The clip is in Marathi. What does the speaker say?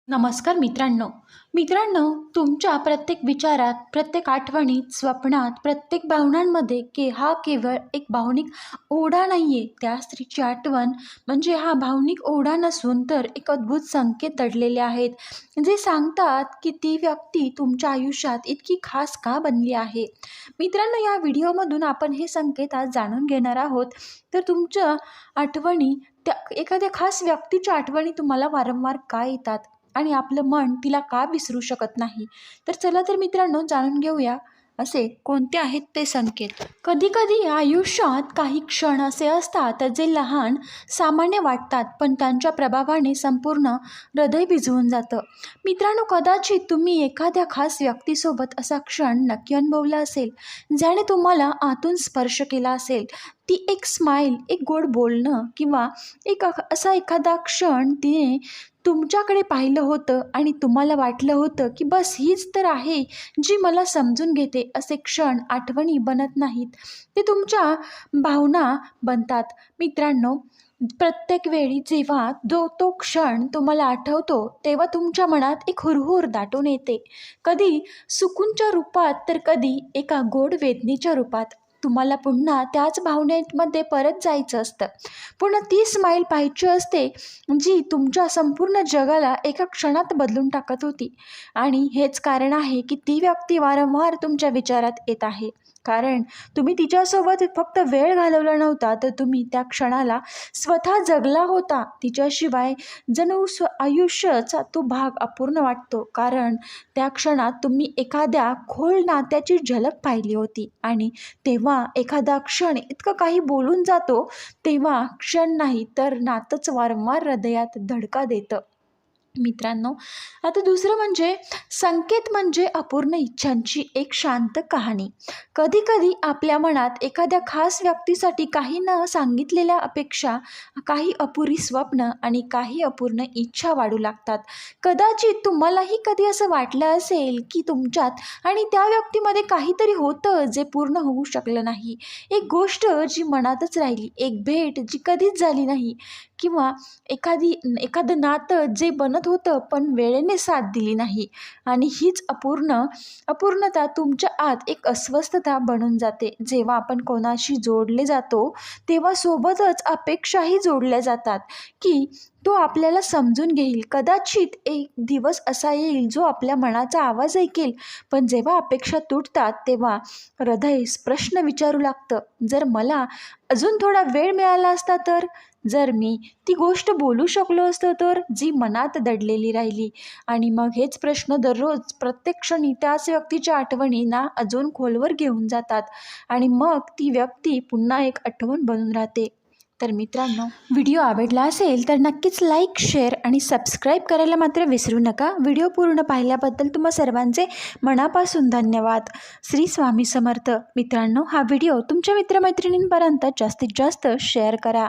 नमस्कार मित्रांनो. मित्रांनो, तुमच्या प्रत्येक विचारात, प्रत्येक आठवणीत, स्वप्नात, प्रत्येक भावनांमध्ये हा केवळ एक भावनिक ओढा नाही आहे. त्या स्त्रीची आठवण म्हणजे हा भावनिक ओढा नसून तर एक अद्भुत संकेत दडलेले आहेत, जे सांगतात की ती व्यक्ती तुमच्या आयुष्यात इतकी खास का बनली आहे. मित्रांनो, या व्हिडिओमधून आपण हे संकेत आज जाणून घेणार आहोत. तर तुमच्या आठवणी, त्या एखाद्या खास व्यक्तीच्या आठवणी तुम्हाला वारंवार का येतात आणि आपलं मन तिला का विसरू शकत नाही. तर चला तर मित्रांनो, जाणून घेऊया असे कोणते आहेत ते संकेत. कधीकधी आयुष्यात काही क्षण असे असतात जे लहान, सामान्य वाटतात, पण त्यांच्या प्रभावाने संपूर्ण हृदय भिजवून जातं. मित्रांनो, कदाचित तुम्ही एखाद्या खास व्यक्तीसोबत असा क्षण नक्की अनुभवला असेल, ज्याने तुम्हाला आतून स्पर्श केला असेल. ती एक स्माईल, एक गोड बोलणं किंवा असा एखादा क्षण तिने तुमच्याकडे पाहिलं होतं आणि तुम्हाला वाटलं होतं की बस हीच तर आहे जी मला समजून घेते. असे क्षण आठवणी बनत नाहीत, ते तुमच्या भावना बनतात. मित्रांनो, प्रत्येक वेळी जेव्हा तो क्षण तुम्हाला आठवतो तेव्हा तुमच्या मनात एक हुरहुर दाटून येते. कधी सुकूनच्या रूपात तर कधी एका गोड वेदनेच्या रूपात. तुम्हाला पुन्हा त्याच भावनेमध्ये परत जायचं असतं, पुन्हा ती स्माईल पाहायची असते जी तुमच्या संपूर्ण जगाला एका क्षणात बदलून टाकत होती. आणि हेच कारण आहे की ती व्यक्ती वारंवार तुमच्या विचारात येत आहे. कारण तुम्ही तिच्यासोबत फक्त वेळ घालवला नव्हता, तर तुम्ही त्या क्षणाला स्वतः जगला होता. तिच्याशिवाय जणू आयुष्याचा तो भाग अपूर्ण वाटतो, कारण त्या क्षणात तुम्ही एखाद्या खोल नात्याची झलक पाहिली होती. आणि तेव्हा एखादा क्षण इतकं काही बोलून जातो, तेव्हा क्षण नाही तर नातंच वारंवार हृदयात धडका देतं. मित्रांनो, आता दुसरं म्हणजे संकेत म्हणजे अपूर्ण इच्छांची एक शांत कहाणी. कधीकधी आपल्या मनात एखाद्या खास व्यक्तीसाठी काही न सांगितलेल्या अपेक्षा, काही अपुरी स्वप्न आणि काही अपूर्ण इच्छा वाढू लागतात. कदाचित तुम्हालाही कधी असं वाटलं असेल की तुमच्यात आणि त्या व्यक्तीमध्ये काहीतरी होतं जे पूर्ण होऊ शकलं नाही. एक गोष्ट जी मनातच राहिली, एक भेट जी कधीच झाली नाही, किंवा एखादं नातं जे बनत होतं पण वेळेने साथ दिली नाही. आणि हीच अपूर्णता तुमच्या आत एक अस्वस्थता बनून जाते. जेव्हा आपण कोणाशी जोडले जातो तेव्हा सोबतच अपेक्षाही जोडल्या जातात की तो आपल्याला समजून घेईल. कदाचित एक दिवस असा येईल जो आपल्या मनाचा आवाज ऐकेल. पण जेव्हा अपेक्षा तुटतात तेव्हा हृदय प्रश्न विचारू लागतं, जर मला अजून थोडा वेळ मिळाला असता तर, जर मी ती गोष्ट बोलू शकलो असतो तर, जी मनात दडलेली राहिली. आणि मग हेच प्रश्न दररोज प्रत्येक क्षणी त्याच व्यक्तीच्या आठवणींना अजून खोलवर घेऊन जातात आणि मग ती व्यक्ती पुन्हा एक आठवण बनून राहते. तर मित्रांनो, व्हिडिओ आवडला असेल तर नक्कीच लाईक, शेअर आणि सबस्क्राईब करायला मात्र विसरू नका. व्हिडिओ पूर्ण पाहिल्याबद्दल तुम्हा सर्वांचे मनापासून धन्यवाद. श्री स्वामी समर्थ. मित्रांनो, हा व्हिडिओ तुमच्या मित्रमैत्रिणींपर्यंत जास्तीत जास्त शेअर करा.